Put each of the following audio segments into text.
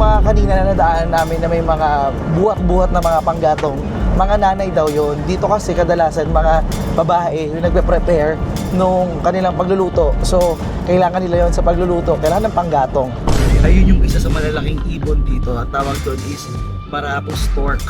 mga kanina na nadaan namin na may mga buhat-buhat na mga panggatong, mga nanay daw yon. Dito kasi kadalasan mga babae yung nagpe-prepare nung kanilang pagluluto. So, kailangan nila yon sa pagluluto. Kailangan ng panggatong. Ayun yung isa sa malalaking ibon dito. At tawag doon is Marapos stork.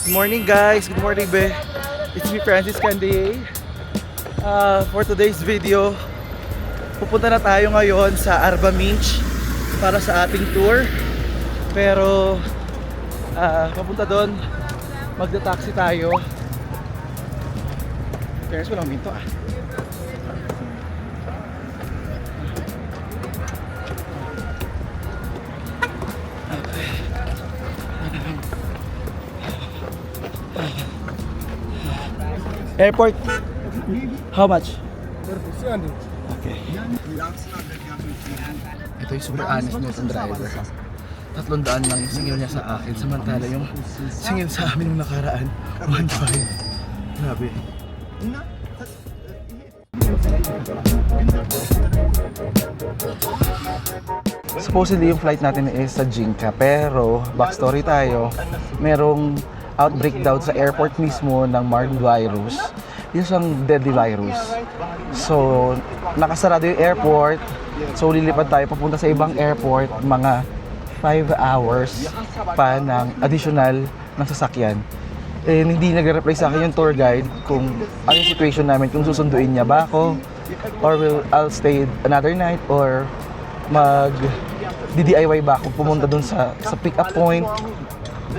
Good morning guys, good morning be. It's me Francis Candier. For today's video, pupunta na tayo ngayon sa Arba Minch para sa ating tour. Pero papunta doon, magda-taxi tayo. Parents ko lang minto Airport. How much? Okay. Ito yung super honest nitong driver. 300 lang yung singil niya sa akin. Samantala yung singil sa amin yung nakaraan 1.5. Grabe. Supposedly yung flight natin is sa Jinka, pero backstory tayo, merong outbreak daw sa airport mismo ng Marburg virus. Yung deadly virus. So, nakasarado yung airport. So, lilipad tayo papunta sa ibang airport. Mga 5 hours pa ng additional ng sasakyan. And hindi nag-reply sa akin yung tour guide kung ano yung situation namin, kung susunduin niya ba ako, or I'll stay another night, or mag-DIY ba ako pumunta dun sa pick-up point.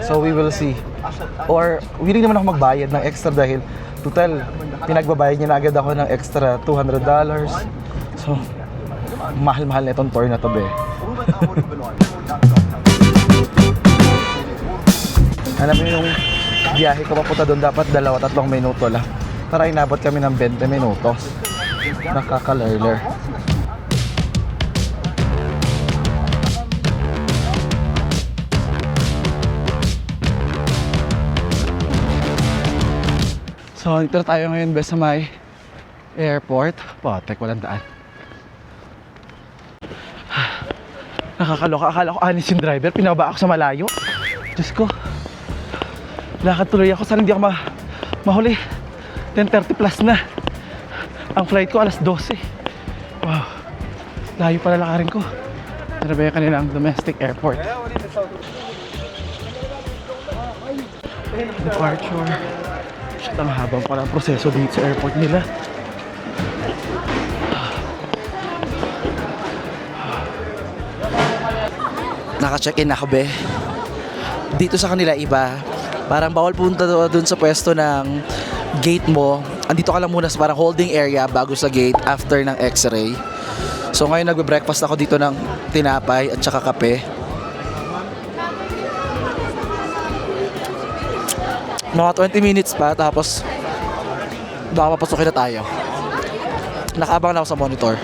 So we will see. Or willing naman ako magbayad ng extra dahil total pinagbabayad niya na agad ako ng extra $200. So mahal-mahal na itong tour na to be. Hanap mo yung biyahe ko papunta doon, dapat 2-3 minuto lang para inabot kami ng 20 minutos. Nakaka-lerler. So, dito na tayo ngayon sa may airport. Potek, walang daan. Nakakaloka. Akala ko anis yung driver. Pinaba ako sa malayo. Diyos ko. Lakad tuloy ako. Sana hindi ako mahuli. 10:30 plus na. Ang flight ko alas 12. Wow. Layo pala lakarin ko. Ano ba yung kanilang domestic airport? Departure. Ang habang parang proseso dito sa airport nila. Naka-check-in ako be. Dito sa kanila iba, parang bawal punta doon sa pwesto ng gate mo. Andito ka lang muna sa parang holding area bago sa gate after ng x-ray. So ngayon nagbe-breakfast ako dito ng tinapay at saka kape. Mga 20 minutes pa, tapos baka papasukin na tayo. Nakaabang na ako sa monitor.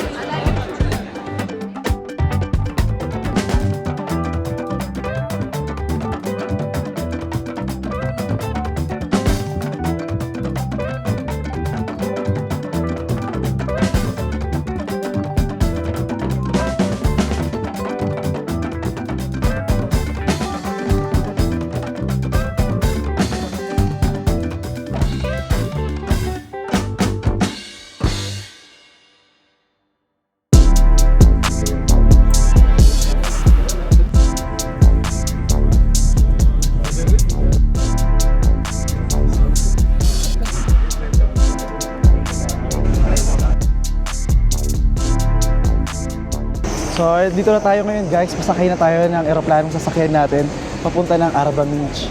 So, dito na tayo ngayon guys. Pasakay na tayo ng eroplanong sasakyan natin papunta ng Arba Beach.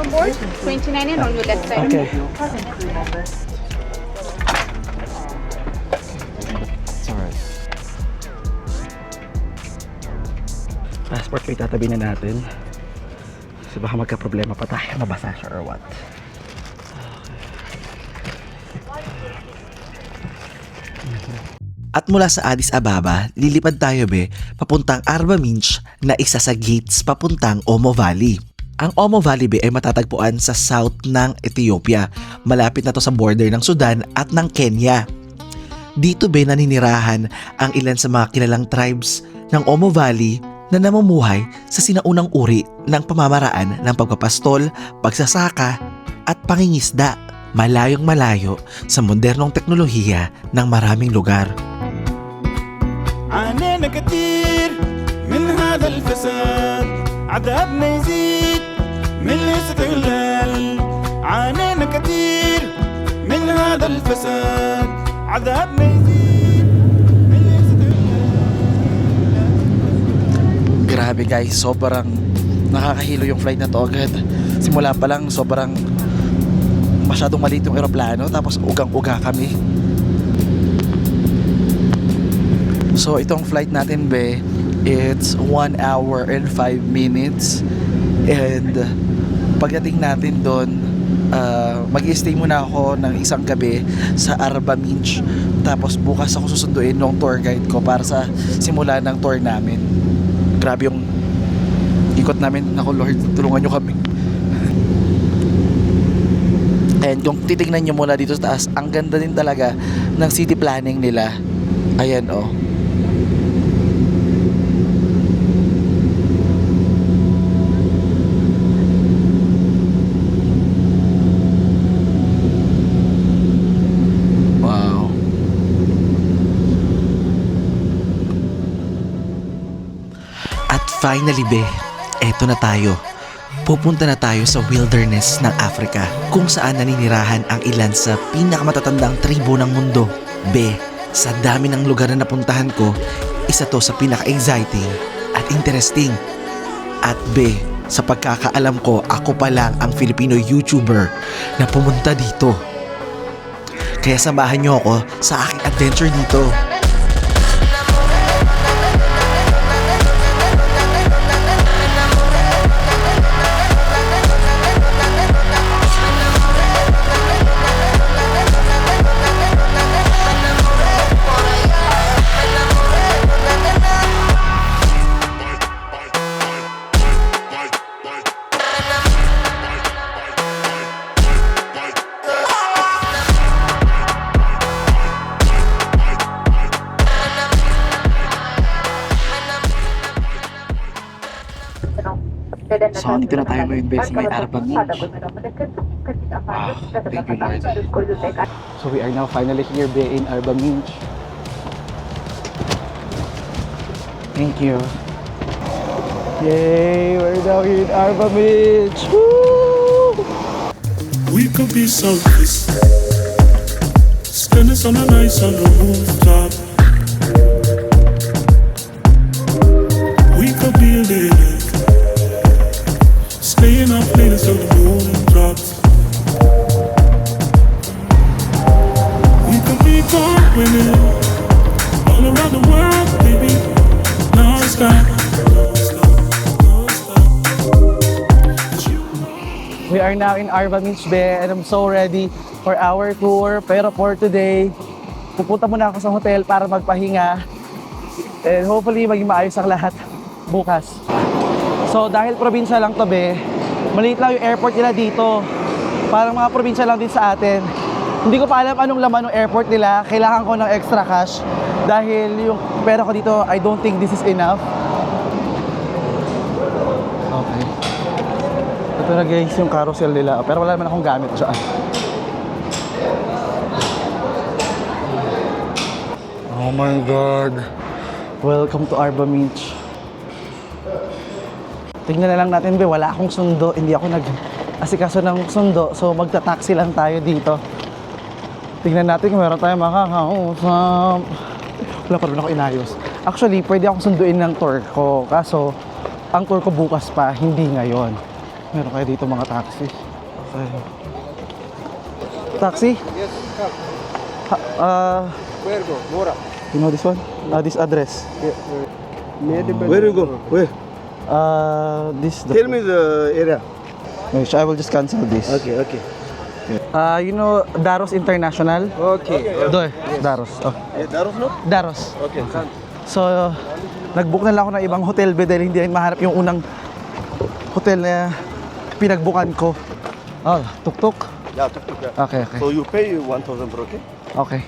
On board, 29 and on your left side. Okay. It's alright. Passport ko itatabi na natin. Kasi baka magka-problema pa tayo, mabasa siya or what. At mula sa Addis Ababa, lilipad tayo papuntang Arba Beach na isa sa gates papuntang Omo Valley. Ang Omo Valley ay matatagpuan sa south ng Ethiopia. Malapit na to sa border ng Sudan at ng Kenya. Dito naninirahan ang ilan sa mga kilalang tribes ng Omo Valley na namumuhay sa sinaunang uri ng pamamaraan ng pagpapastol, pagsasaka at pangingisda, malayong malayo sa modernong teknolohiya ng maraming lugar. عانينا كتير من هذا الفساد عذابنا يزيد من الاستغلال عانينا كتير من هذا الفساد عذابنا يزيد من الاستغلال. Grabe guys, sobrang nakakahilo yung flight na to agad. Simula pa lang sobrang masyadong maliit yung eroplano, tapos ugang-uga kami. So itong flight natin it's 1 hour and 5 minutes. And pagdating natin doon, mag-i-stay muna ako ng isang gabi sa Arba Beach. Tapos bukas ako susunduin ng tour guide ko para sa simula ng tour namin. Grabe yung ikot namin. Naku Lord, tulungan nyo kami. And kung titignan nyo muna dito sa taas, ang ganda din talaga ng city planning nila. Ayan oh. Wow. At finally eto na tayo. Pupunta na tayo sa wilderness ng Africa kung saan naninirahan ang ilan sa pinakamatatandang tribo ng mundo. Sa dami ng lugar na napuntahan ko, isa to sa pinaka-exciting at interesting. At sa pagkakaalam ko, ako pa lang ang Filipino YouTuber na pumunta dito. Kaya samahan niyo ako sa aking adventure dito. So, dito na tayo ngayon sa may Arba Beach. Thank you Lord. So we are now finally here in Arba Beach. Thank you. Yay! We're now here in Arba Beach! Woo! We could be selfish, spending summer nights on the rooftop. We could be living, staying up late until the moon drops. We could be gone winning all around the world, baby. Non-stop. We are now in Arba Beach and I'm so ready for our tour. Pero for today, pupunta muna ako sa hotel para magpahinga. And hopefully maging maayos ang lahat bukas. So dahil probinsya lang to maliit lang yung airport nila dito. Parang mga probinsya lang din sa atin. Hindi ko pa alam anong laman ng airport nila. Kailangan ko ng extra cash. Dahil yung pera ko dito, I don't think this is enough. Okay. Ito na guys yung carousel nila. Pero wala naman akong gamit dyan. Oh my God. Welcome to Arba Beach. Tingnan na lang natin wala akong sundo. Hindi ako asikaso ng sundo. So magta-taxi lang tayo dito. Tingnan natin kung meron tayong makakausap. Wala pa rin ako inayos. Actually, pwede akong sunduin ng tour ko. Kaso, ang tour ko bukas pa, hindi ngayon. Meron kayo dito mga taxi. Okay. Taxi? Yes, come. Where go? Mora. You know this one? This address. Where you go? Where? This. Tell me the area. Wait, I will just cancel this. Okay, okay. You know Daros International? Okay. Doon, Daros. Oh. Daros no? Daros. Okay, come. So, nag-book na lang ako ng ibang hotel bed dahil hindi rin mahanap yung unang hotel na pinagbukan ko. Oh, tuk-tuk. Yeah, tuk-tuk. Okay, okay. So you pay 1,000 per okay? Okay.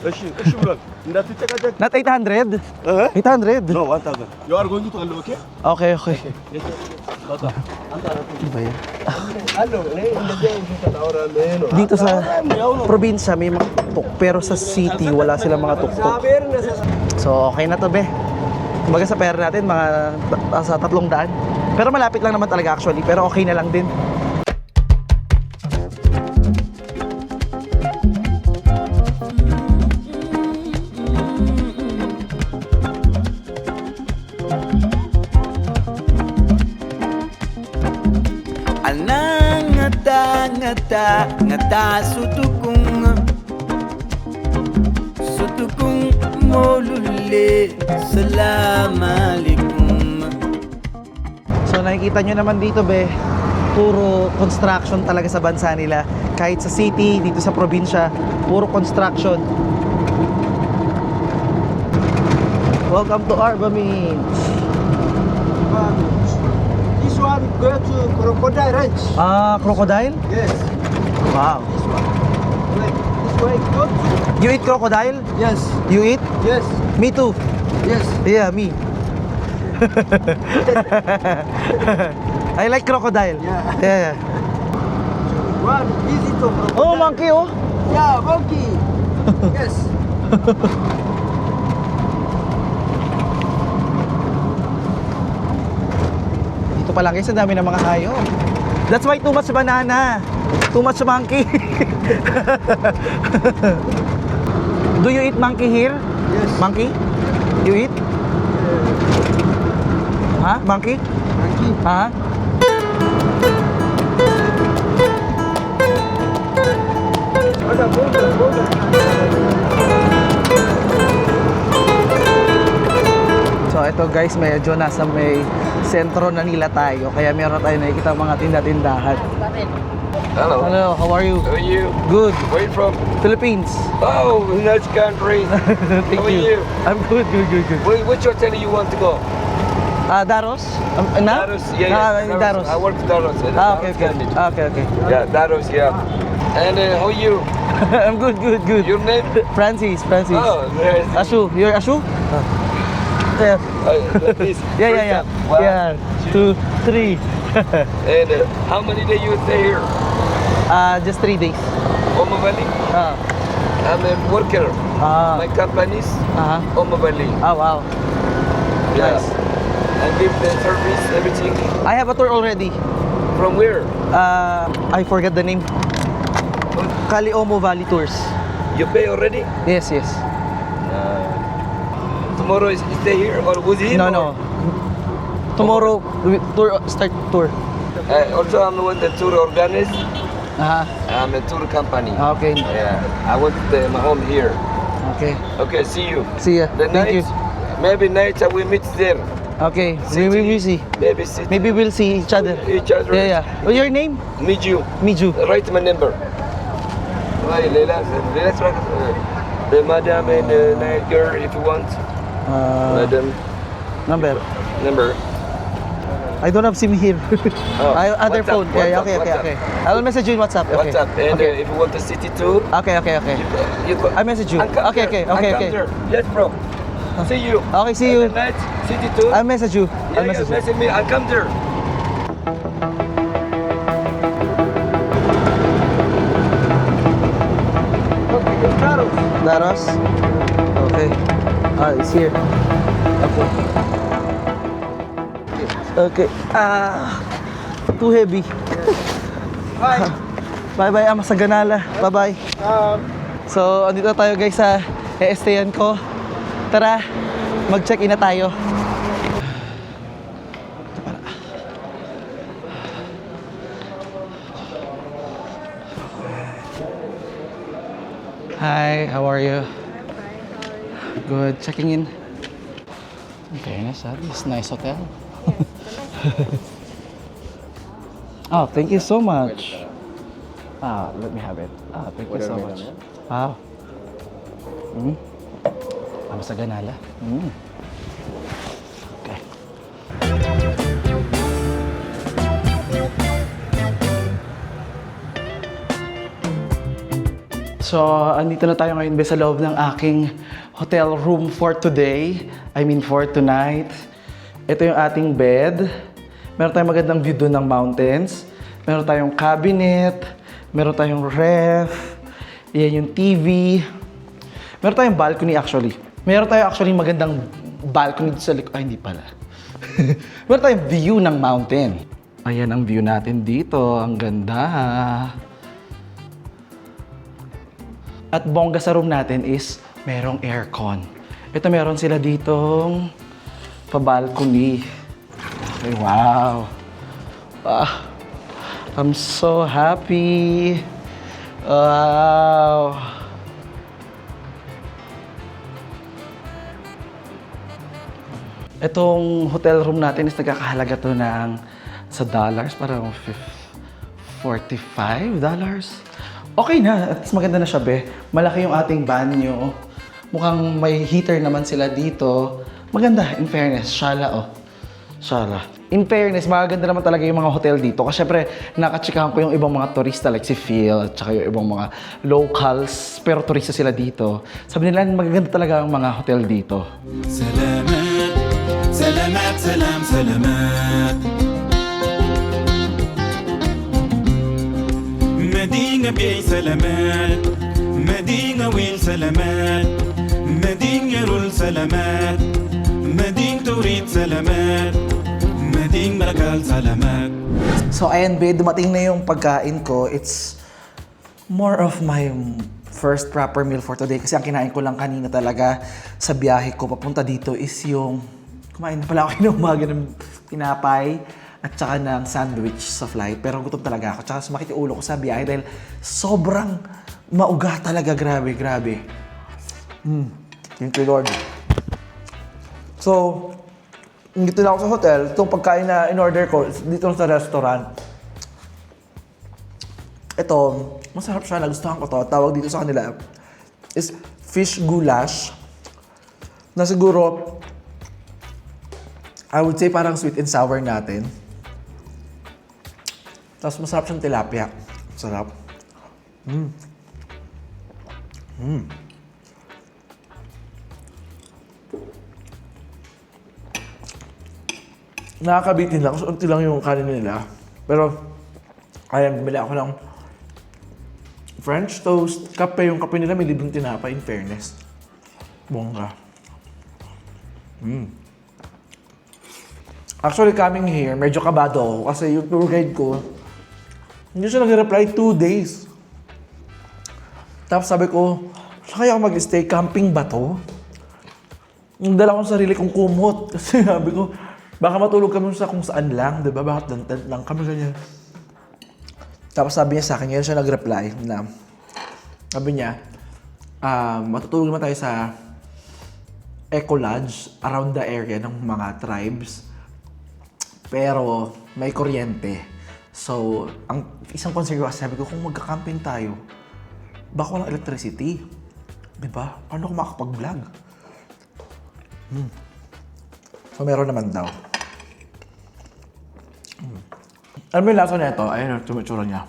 Eshi vlog. Ndati check check. Not 800? Uh-huh. 800? No, 1,000. You are going to Allo, okay? Okay, okay. Ano ba yan? Allo, no. Dito sa probinsya may mga tuk-tuk, pero sa city wala silang mga tuk-tuk. So, okay na to, be. Kumbaga sa pera natin, mga sa 300. Pero malapit lang naman talaga actually, pero okay na lang din. Anang ngata sutukung molule salam alaikum. So nakikita nyo naman dito, be, puro construction talaga sa bansa nila. Kahit sa city, dito sa probinsya, puro construction. Welcome to Arbamins. This one go to Crocodile Ranch. Ah, crocodile? Yes. Wow. This way go. You eat crocodile? Yes. You eat? Yes. Me too. Yes. Yeah, me. I like crocodile. Yeah. Yeah. One visit to crocodile. Oh, monkey, oh. Yeah, monkey. Yes. Dito pa lang guys, ang dami ng mga hayop. That's why too much banana. Too much monkey. Do you eat monkey here? Yes. Monkey? You eat? Ha? Monkey? Monkey. Ha? So ito guys, medyo nasa may sentro na nila tayo. Kaya meron tayo nakikita mga tinda-tindahan. Hello. Hello, how are you? How are you? Good. Where you from? Philippines. Oh, nice country. Thank How are you. you? I'm good. Which hotel you want to go? Daros? Na? Daros. Yeah, yeah. Daros. I work Daros. Okay. Okay. Yeah, Daros. Yeah. And how are you? I'm good. Your name? Francis. Oh, nice. Ashu. You're Ashu? Yeah. Like this. Yeah. One, Yeah. 2, 3. And how many days you stay here? Just 3 days. Omo Valley. I'm a worker. My company is Omo Valley. Oh, wow. Yeah. Nice. I give the service, everything. I have a tour already. From where? I forget the name. Caliomo Valley Tours. You pay already? Yes. Tomorrow is stay here or with him? No. Tomorrow, start tour. Also, I'm with the tour organist. Aha. I'm a tour company. Okay. Yeah, I want my home here. Okay. Okay, see you. See ya. The Thank night, you. maybe night we meet there. Okay. City. We will see. Maybe city. Maybe we'll see each other. Each other. Yeah. What's your name? Meet you. Miju. Write my number. Right, Leila. The madam and the night girl if you want. Madam number. I don't have SIM here. Other WhatsApp, phone. Yeah, WhatsApp, okay. I'll message you in WhatsApp. Okay. WhatsApp. And Okay. if you want the city tour, Okay. you go. I message you. And come Okay. there. And come there. Yes, bro. See you. Okay, see And you. the night city tour. I'll message you. Yeah, message me. I'll come there. Daros? Okay. It's here. Okay. Too heavy. Bye. Bye-bye, Ama sa Ganala. Bye-bye. So, andito tayo guys sa e-stayan ko. Tara, mag-check-in na tayo. Hi, how are you? Good, checking in. Okay, nice, this nice hotel. Oh, thank you so much. Let me have it. Thank you so much. Wow. Sa Ganala. Okay. So, andito na tayo ngayon sa loob ng aking hotel room for today. I mean for tonight. Ito yung ating bed. Meron tayong magandang view doon ng mountains. Meron tayong cabinet. Meron tayong ref. Yan yung TV. Meron tayong balcony actually. Meron tayong actually magandang balcony sa likod. Ay, hindi pala. Meron tayong view ng mountain. Ayan ang view natin dito. Ang ganda. At bongga sa room natin is merong aircon. Ito meron sila ditong pa-balcony. Okay, wow. I'm so happy. Wow. Itong hotel room natin is nagkakahalaga to ng sa dollars, parang $45. Okay na, at least maganda na siya, be. Malaki yung ating banyo. Mukhang may heater naman sila dito. Maganda, in fairness. Shala, oh. Shala. In fairness, maganda naman talaga yung mga hotel dito. Kasi syempre, nakatsikahan ko yung ibang mga turista like si Phil at saka yung ibang mga locals. Pero turista sila dito. Sabi nila, magaganda talaga ang mga hotel dito. سلامات سلامات سلام سلامات مدينة بيع سلامات مدينة وين سلامات مدينة رول سلامات مدينة توريد سلامات مدينة مركال سلامات. So ayan be, dumating na yung pagkain ko. It's more of my first proper meal for today kasi ang kinain ko lang kanina talaga sa biyahe ko papunta dito is yung kumain na pala ako ng umaga ng tinapay at saka ng sandwich sa flight. Pero gutom talaga ako. Tsaka sumakit yung ulo ko sa biyahe dahil sobrang mauga talaga. Grabe, grabe. Thank you, Lord. So, dito na ako sa hotel. Itong pagkain na in-order ko, dito sa restaurant. Ito, masarap siya. Nagustuhan ko to. Tawag dito sa kanila is fish goulash. Na siguro, I would say parang sweet and sour natin. Tapos masarap siyang tilapia. Sarap. Nakakabitin lang. Kasi unti lang yung kanin nila. Pero, ayan, bumili ako ng French toast. Kape. Yung kape nila may libreng tinapay, in fairness. Bongga. Actually, coming here, medyo kabado ako. Kasi yung tour guide ko, hindi siya nag-reply 2 days. Tapos sabi ko, saan kaya ako mag-stay? Camping ba to? Yung dala kong sarili kong kumot. Kasi sabi ko, baka matulog kami sa kung saan lang, di ba? Bakit tent lang kami ganyan? Tapos sabi niya sa akin, ngayon siya nag-reply na, sabi niya, matutulog naman tayo sa Eco Lodge around the area ng mga tribes. Pero may kuryente. So, ang isang concern ko, sabi ko, kung magka-camping tayo, baka walang electricity. Di ba? Paano ako makakapag-vlog? So, meron naman daw. Alam mo yung lasa na ito? Ayun, tumitsura niya.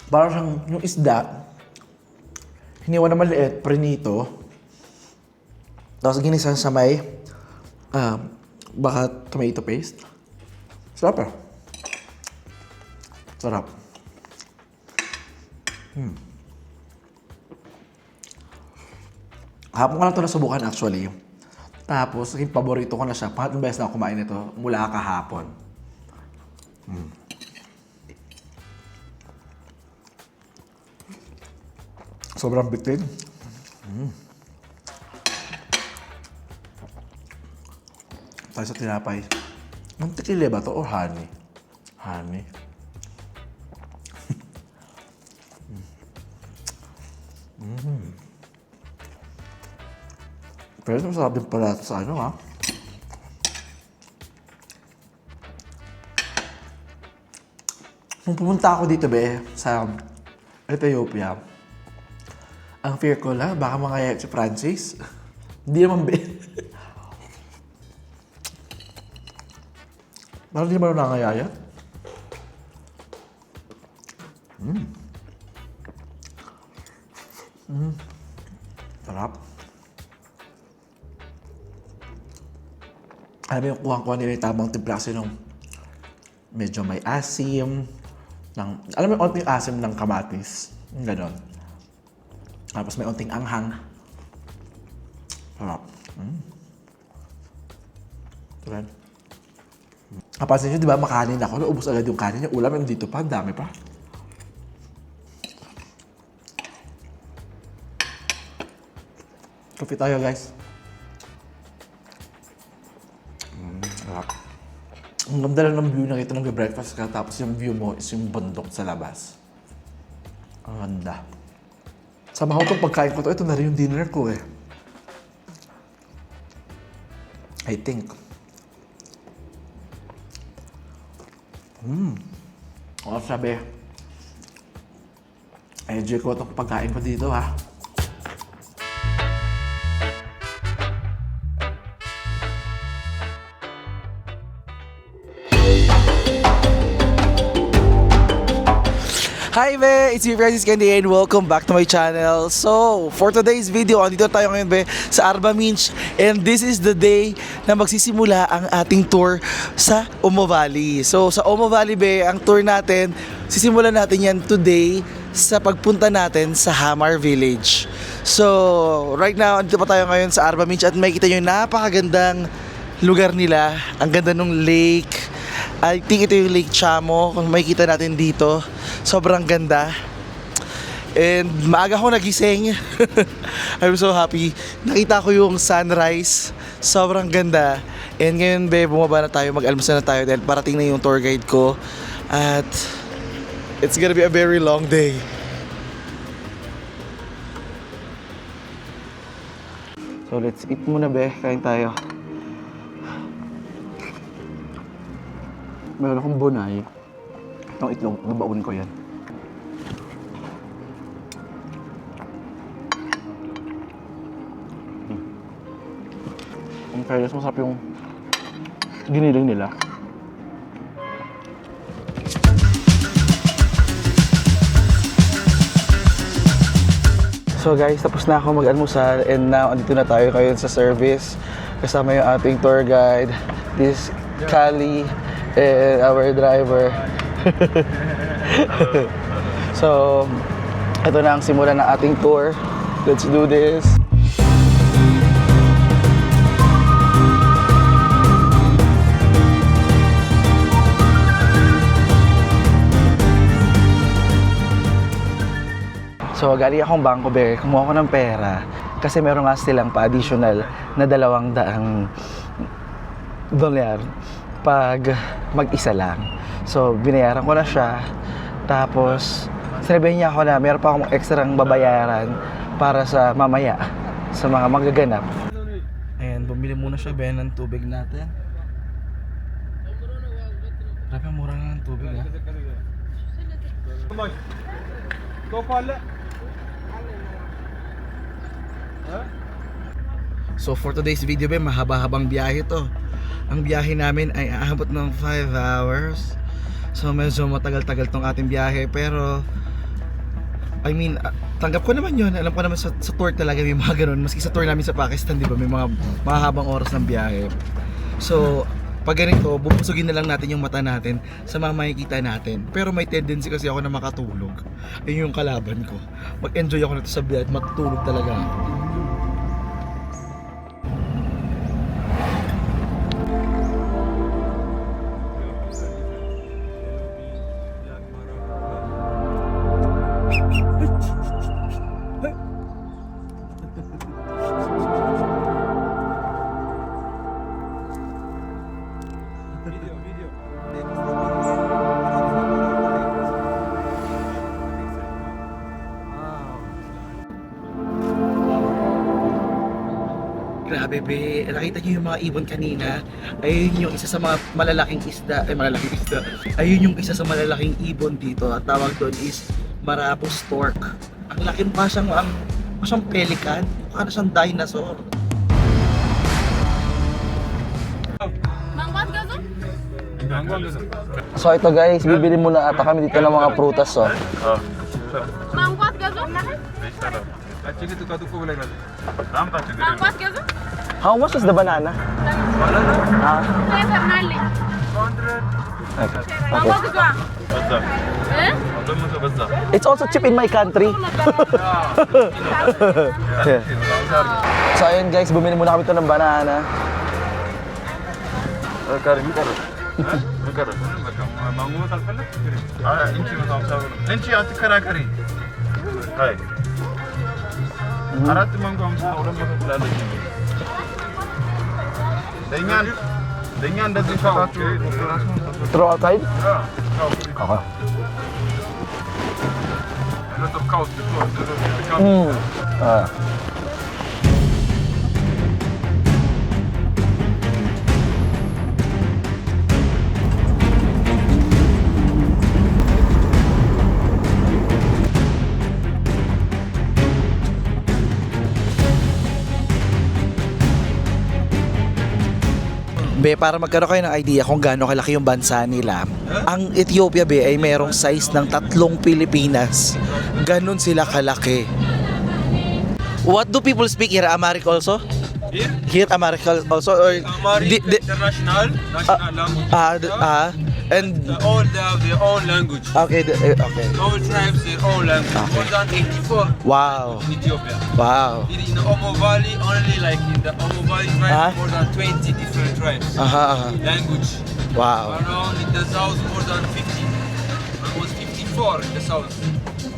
Parang siyang yung isda, hiniwa na maliit, prinito. Tapos ginisa sa may baka tomato paste. Sarap eh. Sarap. Hapon ko lang ito nasubukan actually. Tapos, naging paborito ko na siya. Pangatlong beses na ako kumain ito mula kahapon. Sobrang bitin. Tayo sa tinapay. Mantikilya ba to o honey? Honey. Pero masarap din pala ito sa ano ha. Nung pumunta ako dito be, sa Ethiopia, ang fear ko lang, baka mangayat si Francis. Hindi naman be. Parang di naman nangayayat. Sarap. Alam mo yung kuha-kuha nila yung tamang timpla kasi nung medyo may asim, alam mo yung onting asim ng kamatis. Yung ganon. Tapos may onting anghang. Sarap. Turan. Kapansin nyo, di ba, makanin ako. Naubos agad yung kanin. Yung ulam, nandito pa. Ang dami pa. Coffee tayo, guys. Sarap. Ang ganda lang ng view na ito ng breakfast ka. Tapos yung view mo is yung bundok sa labas. Ang ganda. Sama ko itong pagkain ko to. Ito na rin yung dinner ko eh. I think. O sabi. Enjoy ko itong pagkain ko dito ha. Hi be! It's me Francis Candy and welcome back to my channel. So, for today's video, andito tayo ngayon be sa Arba Minch and this is the day na magsisimula ang ating tour sa Omo Valley. So, sa Omo Valley be, ang tour natin, sisimulan natin yan today sa pagpunta natin sa Hamar Village. So, right now, andito pa tayo ngayon sa Arba Minch at makikita nyo yung napakagandang lugar nila. Ang ganda ng lake. I think ito yung Lake Chamo, kung makikita natin dito. Sobrang ganda. And maaga ako nagising. I'm so happy. Nakita ko yung sunrise. Sobrang ganda. And ngayon be, bumaba na tayo, mag-almusal na tayo dahil parating na yung tour guide ko. At it's gonna be a very long day. So let's eat muna be, kain tayo. Meron akong bunay. Itong itlog, babaon ko yan. Ang fairness, masarap yung giniling nila. So guys, tapos na ako mag-almusal and now andito na tayo ngayon sa service. Kasama yung ating tour guide, this Kali, and our driver. So, ito na ang simula ng ating tour. Let's do this. So, galing akong bangko be, kumuha ko ng pera kasi meron nga silang pa-additional na $200 pag mag-isa lang. So, binayaran ko na siya. Tapos, sinabihan niya ako na meron pa akong extra babayaran para sa mamaya, sa mga magaganap. Ayan, bumili muna siya, Ben, ng tubig natin. Grabe, mura na ng tubig, ha? So, for today's video, Ben, mahaba-habang biyahe to. Ang biyahe namin ay aabot ng 5 hours. So medyo matagal-tagal tong ating biyahe. Pero I mean, tanggap ko naman yun. Alam ko naman sa tour talaga may mga ganun. Maski sa tour namin sa Pakistan, di ba, may mga mahabang oras ng biyahe. So pag ganito, bubusugin na lang natin yung mata natin sa mga makikita natin. Pero may tendency kasi ako na makatulog. Ayun yung kalaban ko. Mag-enjoy ako nito sa biyahe at matutulog talaga ako. Grabe be, nakita niyo yung mga ibon kanina? Ayun yung isa sa mga malalaking isda, Ayun yung isa sa malalaking ibon dito. At tawag doon is Marabou stork. Ang laki pa siyang pelican, mukha na siyang dinosaur. So ito guys, bibili muna ata kami dito ng mga prutas oh. Mango at gazo? Mango at gazo? How much is the banana? Fernali. Mango at gazo? Eh? It's also cheap in my country. Yeah. So ayun guys, bumili muna kami ito ng banana. Throw outside? Okay. Be, para magkaroon kayo ng idea kung gaano kalaki yung bansa nila, ang Ethiopia be ay merong size ng 3 Pilipinas. Ganon sila kalaki. What do people speak here? Amharic also? Here Amharic also? Or International language. And They have their own language. okay, okay. All tribes their own language. More than 84 Wow. in Ethiopia. Wow. In the Omo Valley, only like in the Omo Valley tribe, Ah. more than 20 different tribes. Aha. Language. Wow. Around in the south, more than 50. Almost 54 in the south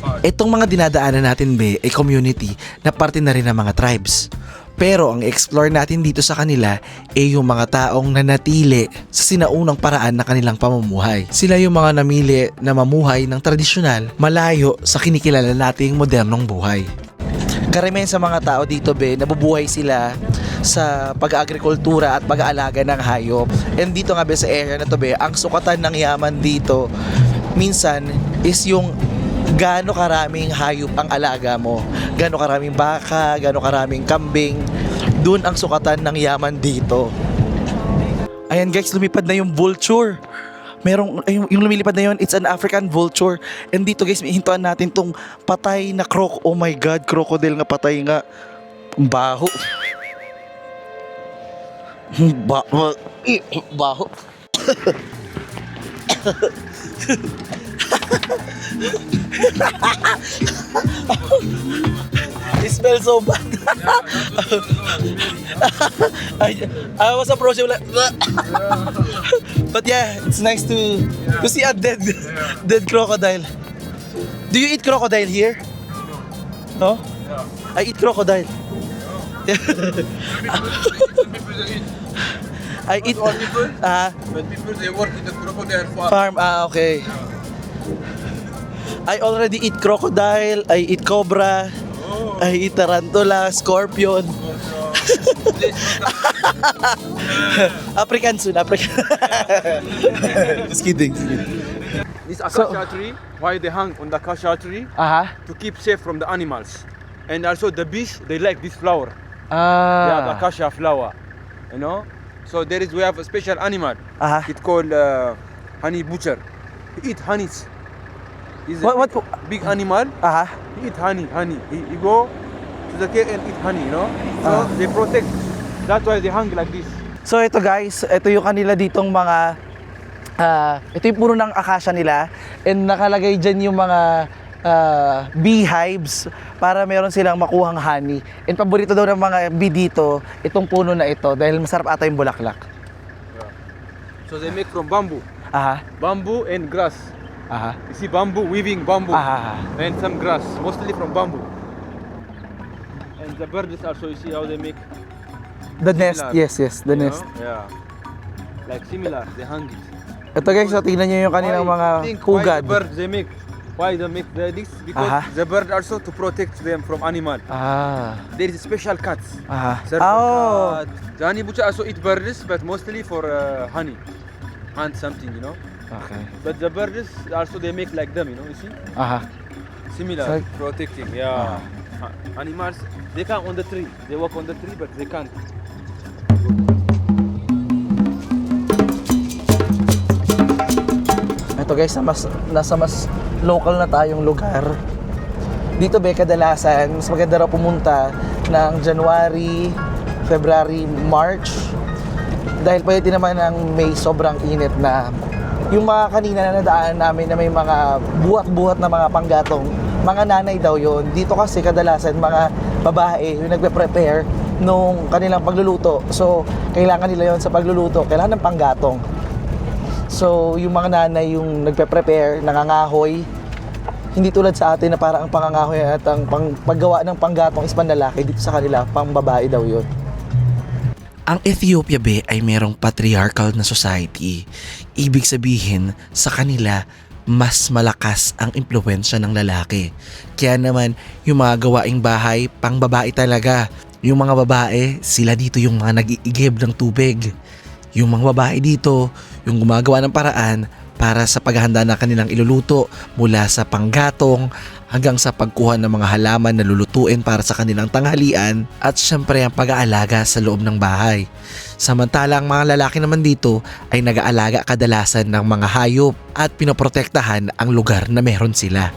part. Itong mga dinadaanan natin be ay community na parte na rin ng mga tribes. Pero ang explore natin dito sa kanila ay yung mga taong nanatili sa sinaunang paraan na kanilang pamumuhay. Sila yung mga namili na mamuhay ng tradisyonal malayo sa kinikilala nating modernong buhay. Karamihan sa mga tao dito be, nabubuhay sila sa pag-agrikultura at pag-aalaga ng hayop. And dito nga be sa area na to be, ang sukatan ng yaman dito minsan is yung gaano karaming hayop ang alaga mo, gaano karaming baka, gaano karaming kambing. Doon ang sukatan ng yaman dito. Ayan guys, lumipad na yung vulture. Merong yung lumilipad na yun, it's an African vulture. And dito guys, hintuan natin tong patay na oh my god, crocodile nga patay nga. Ang baho. Baho. It smells so bad. I was approaching like, but yeah, it's nice to see a dead crocodile. Do you eat crocodile here? No? I eat crocodile. I eat But people they work in the crocodile farm. farm. Okay. I already eat crocodile, I eat cobra, I eat tarantula, scorpion. African soon, African. Just kidding. This acacia tree, why they hang on the acacia tree? To keep safe from the animals. And also the bees, they like this flower. They have acacia flower, you know. So we have a special animal. It's called honey butcher. He eat honeys. He's a What? big animal. He eat honey. He go to the cave and eat honey, you know. So they protect. That's why they hang like this. So ito guys, ito yung kanila ditong mga ito yung puno ng akasya nila, and nakalagay dyan yung mga beehives para meron silang makuhang honey. And paborito daw ng mga bee dito itong puno na ito dahil masarap ata yung bulaklak. So they make from bamboo. Bamboo and grass. You see bamboo, weaving bamboo, and some grass, mostly from bamboo. And the birds also, you see how they make The nest, similar, yes, the you nest. know? Yeah. Like similar, they hang it. Ito guys, so tingnan nyo yung kanilang mga Think why pugad. the birds they make Why they make this? Because the bird also to protect them from animal. There is special cats. Certain cat. The honey butcher also eat birds, but mostly for honey and something, you know. Okay. But the birds also they make like them, you know. You see? Similar, So- protecting. Yeah. Animals they can on the tree. They walk on the tree, but they can't. Ito guys, nasa mas local na tayong lugar. Dito be, kadalasan, mas maganda raw pumunta ng January, February, March. Dahil pwede naman ng May sobrang init na. Yung mga kanina na nadaan namin na may mga buhat-buhat na mga panggatong, mga nanay daw yon. Dito kasi kadalasan mga babae yung nagpe-prepare nung kanilang pagluluto. So, kailangan nila yon sa pagluluto. Kailangan ng panggatong. So, yung mga nanay yung nagpe-prepare, nangangahoy. Hindi tulad sa atin na parang ang pangangahoy at ang paggawa ng panggatong is panlalaki. Dito sa kanila, pang babae daw yun. Ang Ethiopia be ay merong patriarchal na society. Ibig sabihin, sa kanila, mas malakas ang impluwensya ng lalaki. Kaya naman, yung mga gawaing bahay, pang babae talaga. Yung mga babae, sila dito yung mga nag-iigib ng tubig. Yung mga babae dito, yung gumagawa ng paraan para sa paghahanda ng kanilang iluluto mula sa panggatong hanggang sa pagkuha ng mga halaman na lulutuin para sa kanilang tanghalian at syempre ang pag-aalaga sa loob ng bahay. Samantala ang mga lalaki naman dito ay nag-aalaga kadalasan ng mga hayop at pinoprotektahan ang lugar na meron sila.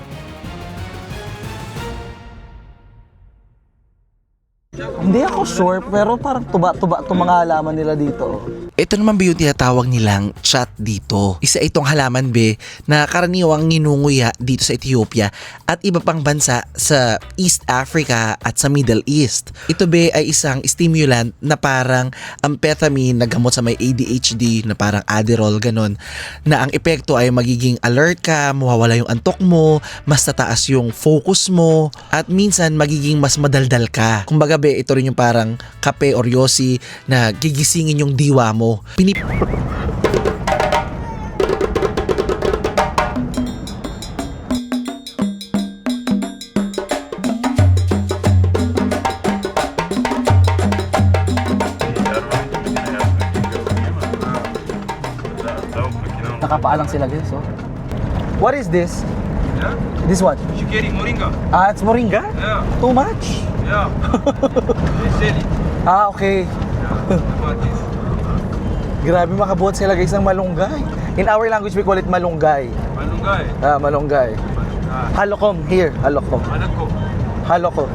Hindi ako sure, pero parang tuba-tuba itong mga halaman nila dito. Ito naman ba yung tinatawag nilang chat dito? Isa itong halaman be na karaniwang ninunguya dito sa Ethiopia at iba pang bansa sa East Africa at sa Middle East. Ito be ay isang stimulant na parang amphetamine na gamot sa may ADHD na parang Adderall ganon, na ang epekto ay magiging alert ka, mawawala yung antok mo, mas tataas yung focus mo at minsan magiging mas madaldal ka. Kumbaga be, ito rin yung parang kape or yosi na gigisingin yung diwa mo. Nakapaalang sila guys, oh. What is this? Yeah. This one? Shikeri moringa. It's moringa? Yeah. Too much? Yeah. They sell it. Okay. What is? Grabe, makabuhat sila guys ng malunggay. In our language, we call it malunggay. Malunggay. Malunggay. Halokom, here. Halokom. Alako. Halokom.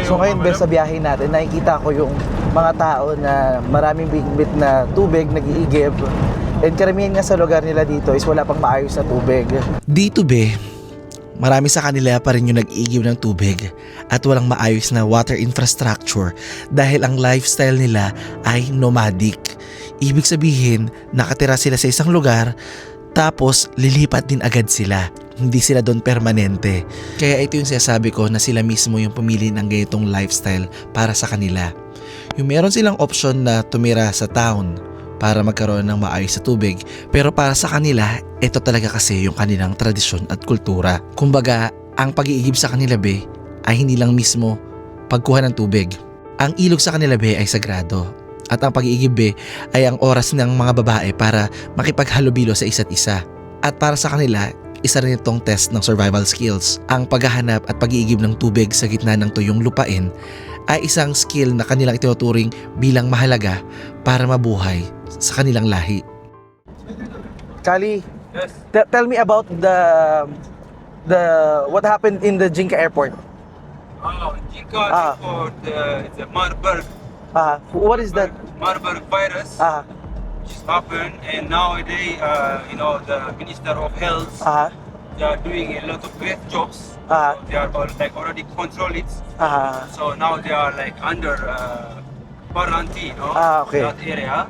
So ngayon, best sa biyahe natin, nakikita ko yung mga tao na maraming bigbit na tubig, nag-iigib. And karamihan nga sa lugar nila dito is wala pang maayos na tubig. Dito be, marami sa kanila pa rin yung nag-iigib ng tubig at walang maayos na water infrastructure dahil ang lifestyle nila ay nomadic. Ibig sabihin, nakatira sila sa isang lugar tapos lilipat din agad sila. Hindi sila doon permanente. Kaya ito yung sinasabi ko na sila mismo yung pumili ng ganitong lifestyle para sa kanila. Yung meron silang option na tumira sa town para magkaroon ng maayos sa tubig, pero para sa kanila, ito talaga kasi yung kanilang tradisyon at kultura. Kumbaga, ang pag-iigib sa kanila be ay hindi lang mismo pagkuha ng tubig. Ang ilog sa kanila be ay sagrado. At ang pag-iigib be ay ang oras ng mga babae para makipaghalubilo sa isa't isa. At para sa kanila, isa rin itong test ng survival skills. Ang paghahanap at pag-iigib ng tubig sa gitna ng tuyong lupain ay isang skill na kanilang itinuturing bilang mahalaga para mabuhay sa kanilang lahi. Kali, Yes. tell me about the what happened in the Jinka airport. Jinka Airport, it's a Marburg. What is that? Marburg virus. Which happened, and nowadays, the Minister of Health, they are doing a lot of great jobs. They are already control it. So now they are like under quarantine, Okay. that area.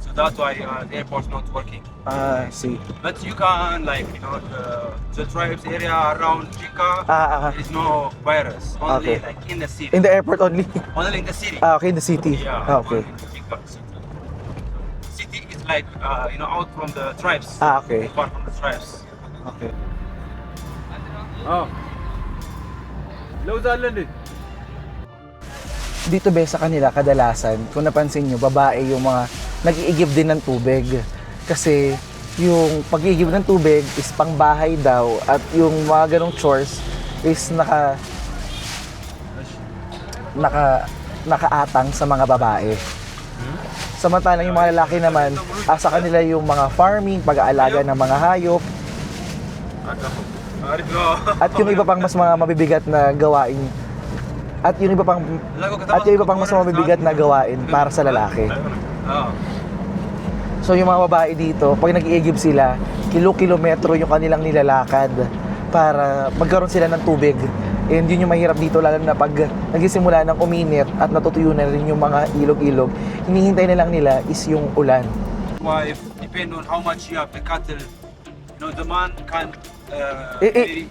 So that's why the airport's not working. See. But you can the tribes area around Jinka, there is no virus. Only Okay. in the city. In the airport only? Only in the city. Okay, in the city. Yeah. Okay. Only in Jinka city. City is like out from the tribes. Okay. Far from the tribes. Okay. Oh. لو زعلني. Dito be sa kanila kadalasan, kung napansin nyo, babae yung mga nag-iigib din ng tubig. Kasi yung pag-iigib ng tubig is pangbahay daw at yung mga ganong chores is nakaatang sa mga babae. Samantalang yung mga lalaki naman, sa kanila yung mga farming, pag-aalaga ng mga hayop, at yung iba pang mas mga mabibigat na gawain. At yung iba pang mas mabibigat na gawain para sa lalaki. So yung mga babae dito, pag nag-iigib sila, kilo-kilometro yung kanilang nilalakad para magkaroon sila ng tubig. And yun yung mahirap dito, lalo na pag nagsisimula ng uminit at natutuyo na rin yung mga ilog-ilog, hinihintay na lang nila is yung ulan. Wife depend on how much you have the cattle. You know, the man can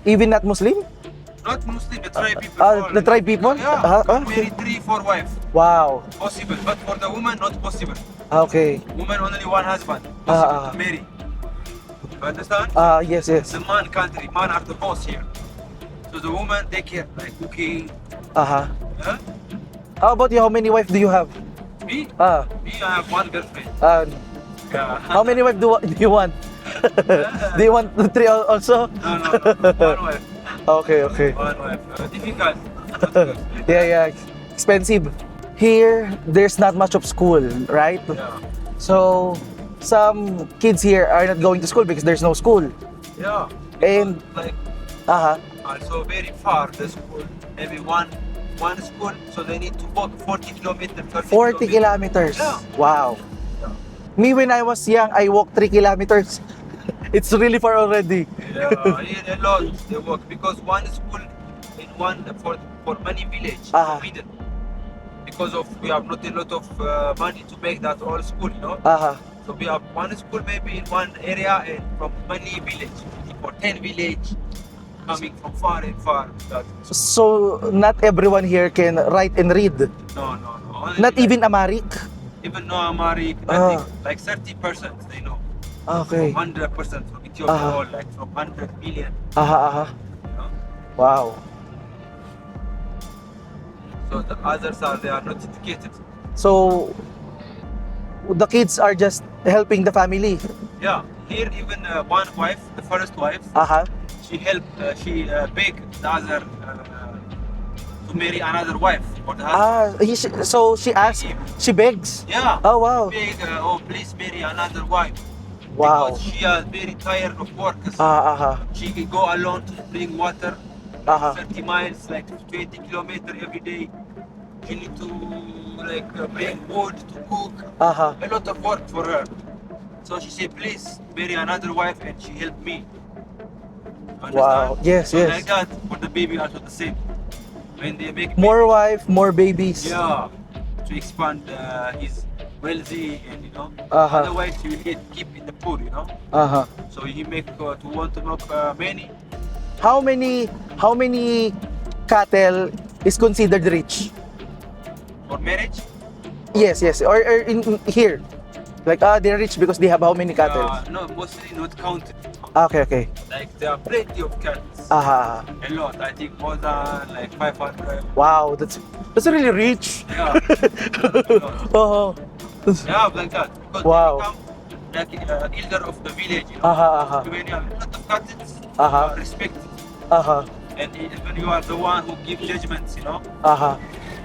Even not Muslim? not Muslim, the tribe people. The tribe people? Yeah, can Okay. marry 3-4 wives. Wow. Possible, but for the woman, not possible. Okay. Woman only one husband. Ah, Possible to marry. You understand? Yes, yes. The man country, man are the boss here. So the woman take care, like cooking. Aha. Huh? How about you? How many wives do you have? Me? Ah, Me, I have one girlfriend. Yeah. how many wives do you want? Do you want 3 also? No, one wife. Okay, okay. One wife. Difficult. Yeah. Expensive. Here, there's not much of school, right? Yeah. So, some kids here are not going to school because there's no school. Yeah. And- Like Aha. also very far the school. Maybe one school, so they need to walk 40 kilometers. 40 kilometers. Yeah. Wow. Me, when I was young, I walked 3 kilometers. It's really far already. Yeah, here a lot they walk because one school in one for many village Ah. middle. Because of we have not a lot of money to make that all school, you know. Aha. So we have one school maybe in one area and from many village for 10 village coming from far and far. That, So, not everyone here can write and read. no. Only Not like- even Amharic? even no Amharic, nothing. Ah. Like 30% they know. Okay. 100% from Ethiopia, Ah. all, like from 100 million. Aha. You know? Wow. So the others they are not educated. So, the kids are just helping the family. Yeah, here even one wife, the first wife, Aha. she helped, she begged the other to marry another wife for the husband. So she asks, she begs. Yeah. Oh, wow. Beg, please marry another wife. Wow. Because she is very tired of work. Aha. She can go alone to bring water, Aha. 30 miles, like 20 kilometers every day. She need to bring wood to cook. Aha. A lot of work for her. So she said, please marry another wife, and she helped me. Understand? Wow. Yes, So yes. like that, for the baby also the same. When they make More wife, more babies. yeah, to expand his wealthy and Uh-huh. otherwise he will keep in the poor, Aha. So he make to want to make many. How many cattle is considered rich? For marriage. Yes. Or in here. Like, they're rich because they have how many cattle? No, mostly not counted. Okay. Like there are plenty of cattle. Aha. A lot. I think more than like 500. Wow, that's really rich. Yeah. A lot. Oh. Yeah, like that. Because Wow. they become like elder of the village. Aha. When you have a lot of cattle, Uh-huh. you are respected. Aha. And even you are the one who give judgments, Aha.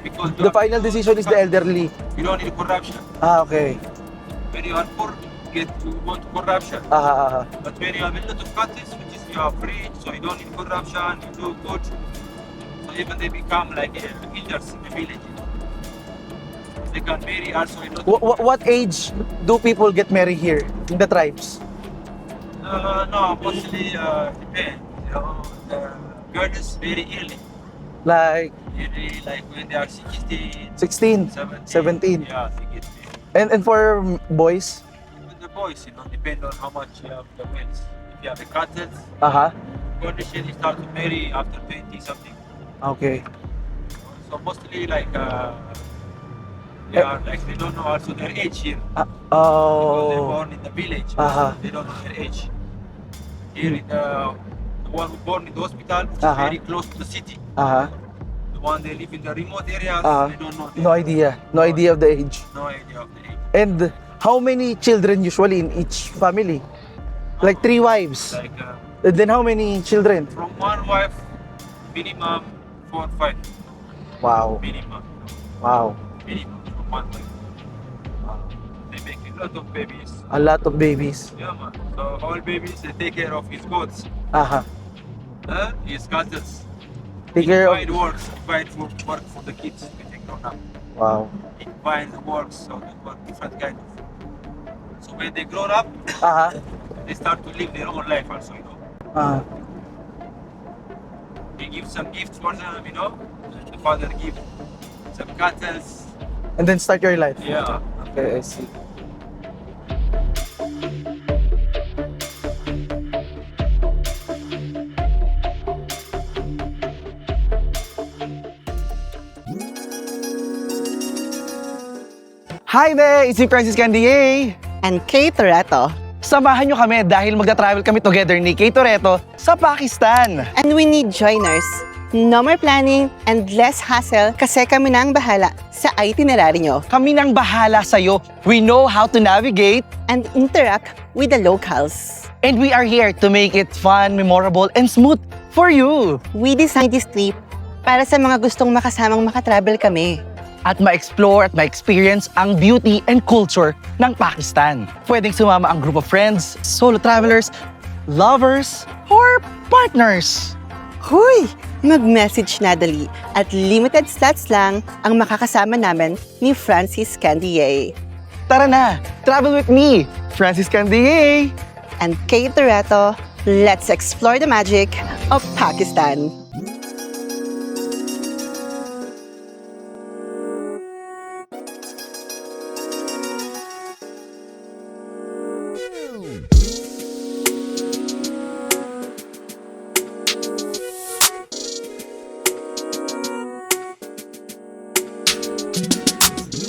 because The final decision is the elderly. You don't need corruption. Okay. When you are poor, you want corruption. Aha. But when you have a lot of countries, which is you are free, so you don't need corruption, you do good. So even they become like elders in the village. They can marry also a lot. What age do people get married here in the tribes? No, mostly depends. The girls very early. Like Really, like when they are 16, 16, 17. Yeah, they get married. And for boys? Even the boys, depend on how much you have the wealth. If you have the cattle, Aha. condition you start to marry after 20 something. Okay. So mostly like they don't know also their age here. Because they're Oh. born in the village. Aha. They don't know their age. Here in the the one who born in the hospital, which Uh-huh. is very close to the city. Aha. The one they live in the remote areas, Uh, I don't know. No idea. No idea of the age. No idea of the age. And how many children usually in each family? Like 3 wives. Like And then how many children? from one wife, minimum 4 or 5. Wow. Minimum. Wow. Minimum from one wife. They make a lot of babies. A lot of babies. Yeah, man. So all babies, they take care of his goats, Aha. his cousins. Take care of... He find work for the kids when they grow up. Wow. He find the works, so they work different kind of. So when they grow up, Aha. they start to live their own life also, you know. Ah. He gives some gifts for them, you know. The father gives some cattle. And then start your life. Yeah. Okay, I see. Hi there! It's me, Francis Candier! And Kay Toretto. Samahan nyo kami dahil magta-travel kami together ni Kay Toretto sa Pakistan. And we need joiners. No more planning and less hassle kasi kami na ang bahala sa itinerary nyo Kami nang bahala sa'yo. We know how to navigate and interact with the locals. and we are here to make it fun, memorable, and smooth for you. We designed this trip para sa mga gustong makasamang makatravel kami. At ma-explore at ma-experience ang beauty and culture ng Pakistan. Pwedeng sumama ang group of friends, solo travelers, lovers, or partners. Huy! Mag-message na dali at limited slots lang ang makakasama namin ni Francis Candier. Tara na! Travel with me, Francis Candier! And Kay Toretto, let's explore the magic of Pakistan.